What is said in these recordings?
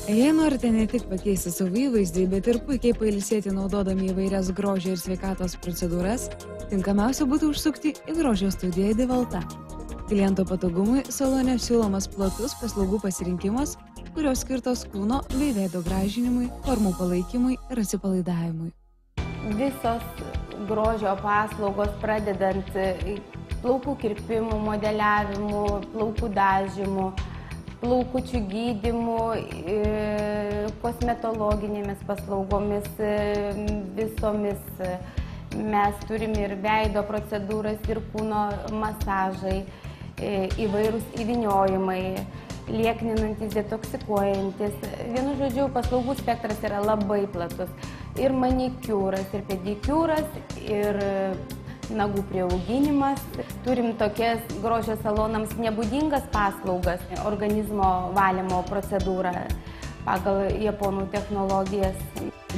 Jei norite ne tik pakeisti savo įvaizdį, bet ir puikiai pailsėti naudodami įvairias grožio ir sveikatos procedūras, tinkamiausia būtų užsukti į grožio studiją Divalta. Kliento patogumui salone siūlomas platus paslaugų pasirinkimas, kurios skirtos kūno bei veido gražinimui, formų palaikymui ir atsipalaidavimui. Visos grožio paslaugos, pradedant plaukų kirpimų, modeliavimų, plaukų dažymų, plaukučių gydymų, kosmetologinėmis paslaugomis visomis. Mes turime ir veido procedūras, ir kūno masažai, įvairūs įvyniojimai, liekninantis, detoksikuojantis. Vienu žodžiu, paslaugų spektras yra labai platus. Ir manikiūras, ir pedikiūras, ir nagų prieauginimas. Turim tokias grožio salonams nebūdingas paslaugas, organizmo valymo procedūrą pagal japonų technologijas.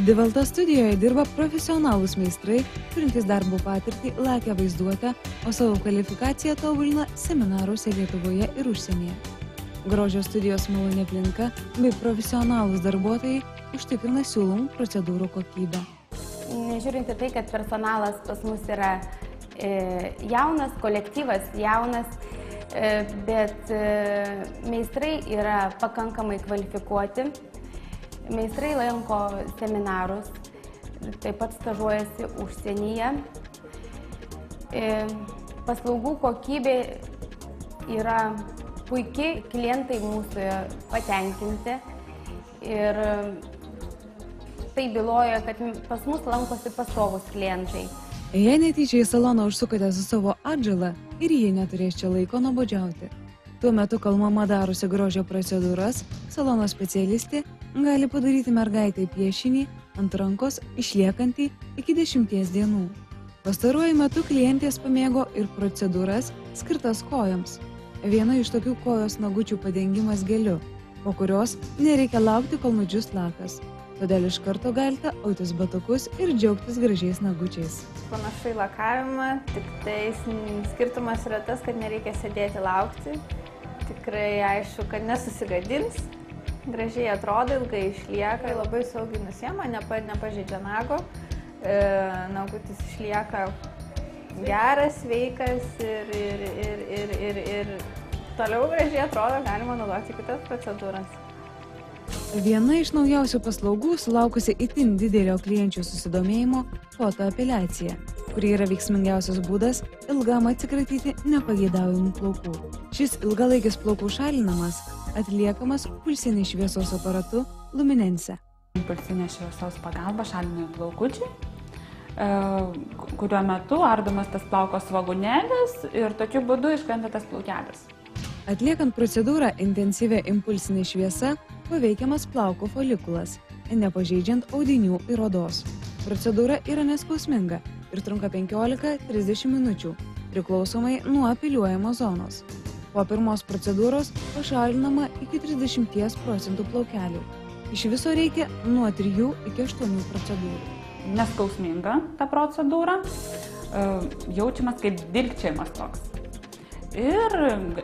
Divalta studijoje dirba profesionalūs meistrai, turintys darbo patirtį, lakę vaizduotę, o savo kvalifikaciją tobulina seminaruose Lietuvoje ir užsienyje. Grožio studijos maloni aplinka bei profesionalūs darbuotojai užtikrina siūlomų procedūrų kokybę. Nežiūrint į tai, kad personalas pas mus yra jaunas, kolektyvas jaunas, bet meistrai yra pakankamai kvalifikuoti. Meistrai lanko seminarus, taip pat stažuojasi užsienyje. Paslaugų kokybė yra puikiai, klientai mūsų patenkinti ir tai byloja, kad pas mus lankosi pastovūs klientai. Jei netyčia į saloną užsukote su savo atžala ir jie neturės čia laiko nuobodžiauti. Tuo metu, kol mama darosi grožio procedūras, salono specialistė gali padaryti mergaitai piešinį ant rankos išliekantį iki 10 dienų. Pastaruoju metu klientės pamėgo ir procedūras skirtas kojoms. Viena iš tokių kojos nagučių padengimas geliu, po kurios nereikia laukti, kol nudžius lakas. Todėl iš karto galite autis batukus ir džiaugtis gražiais nagučiais. Panašu į lakavimą, tik tai skirtumas yra tas, kad nereikia sėdėti laukti. Tikrai aišku, kad nesusigadins, gražiai atrodo, ilgai išlieka, labai saugiai nusiema, nepažeidžia nago. Nagutis išlieka geras, sveikas ir toliau gražiai atrodo, galima naudoti kitas procedūras. Viena iš naujausių paslaugų sulaukusi itin didelio klienčių susidomėjimo – fotoepiliacija, kuri yra veiksmingiausias būdas ilgam atsikratyti nepageidaujamų plaukų. Šis ilgalaikis plaukų šalinamas atliekamas pulsinės šviesos aparatu Luminense. Pulsinės šviesos pagalba šalinami plaukučiai, kuriuo metu ardomas tas plauko svogūnėlis ir tokiu būdu iškrenta tas plaukelis. Atliekant procedūrą intensyvia impulsinė šviesa paveikiamas plauko folikulas, nepažeidžiant audinių ir odos. Procedūra yra neskausminga ir trunka 15–30 minučių, priklausomai nuo apeliuojamos zonos. Po pirmos procedūros pašalinama iki 30% plaukelių. Iš viso reikia nuo 3 iki 8 procedūrų. Neskausminga ta procedūra, jaučiamas kaip dilgčiojimas toks. Ir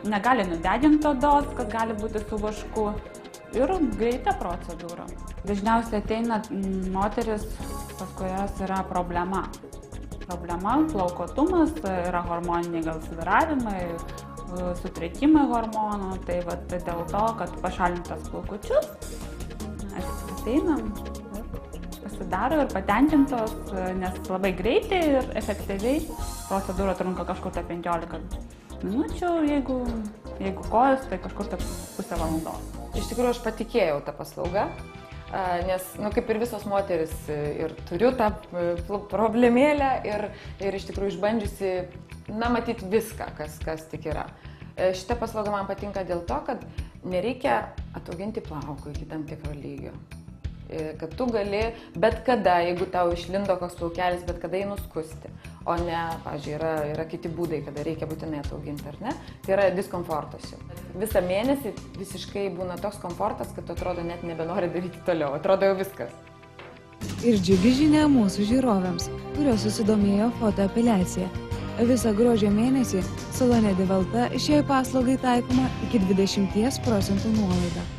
negali nudeginti odos, kas gali būti su vašku, ir greita procedūra. Dažniausiai ateina moteris, pas kurias yra problema. Problema, plaukotumas, yra hormoniniai gal svyravimai, sutrikimai hormonų, tai dėl to, kad pašalintas plaukučius, ateinam, pasidaro ir patenkintos, nes labai greitai ir efektyviai procedūra trunka kažkur 15 minučių, jeigu kojos, tai kažkur pusę valandos. Iš tikrųjų, aš patikėjau tą paslaugą, nes, kaip ir visos moteris, ir turiu tą problemėlę ir iš tikrųjų išbandžiusi, matyti viską, kas tik yra. Šita paslauga man patinka dėl to, kad nereikia atauginti plaukų iki tam tikro lygio. Kad tu gali bet kada, jeigu tau išlindo koks plaukelis, bet kada jį nuskusti. O ne, pavyzdžiui, yra kiti būdai, kada reikia būtinai atauginti, ar ne? Tai yra diskomfortas jau. Visą mėnesį visiškai būna toks komfortas, kad atrodo net nebenori daryti toliau. Atrodo jau viskas. Ir džiugi žinia mūsų žiūrovėms, kurios susidomėjo fotoepiliacija. Visą gruodžio mėnesį salone Divalta šiai paslaugai taikoma iki 20% nuolaida.